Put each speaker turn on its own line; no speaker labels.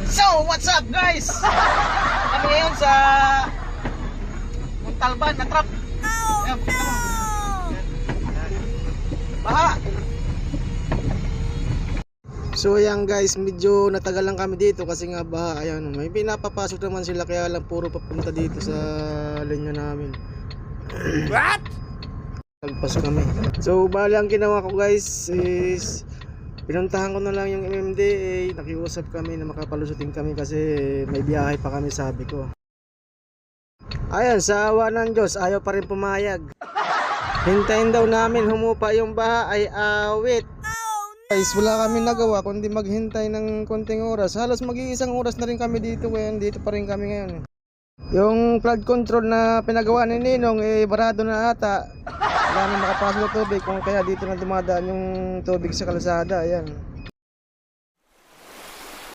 So, what's up guys? Kami ngayon sa Montalban na trap. Ayan, pakita mo. Baha. So ayan guys, medyo natagal lang kami dito kasi nga baha. Ayan, may pinapapasok naman sila kaya lang puro papunta dito sa linya namin. What? Nagpas kami. So bali ang ginawa ko guys is pinuntahan ko na lang yung MMDA. Nakiusap kami na makapalusutin kami kasi may biyahe pa kami, sabi ko. Ayan, sa awa ng Diyos ayaw pa rin pumayag. Hintayin daw namin humupa yung baha ay awit. Guys, wala kami nagawa kundi maghintay ng konting oras. Halos mag-iisang oras na rin kami dito ngayon. Dito pa rin kami ngayon. Yung flood control na pinagawa ni Ninong barado na ata. Wala na makapasok na tubig, kung kaya dito na dumadaan yung tubig sa kalsada. Ayan.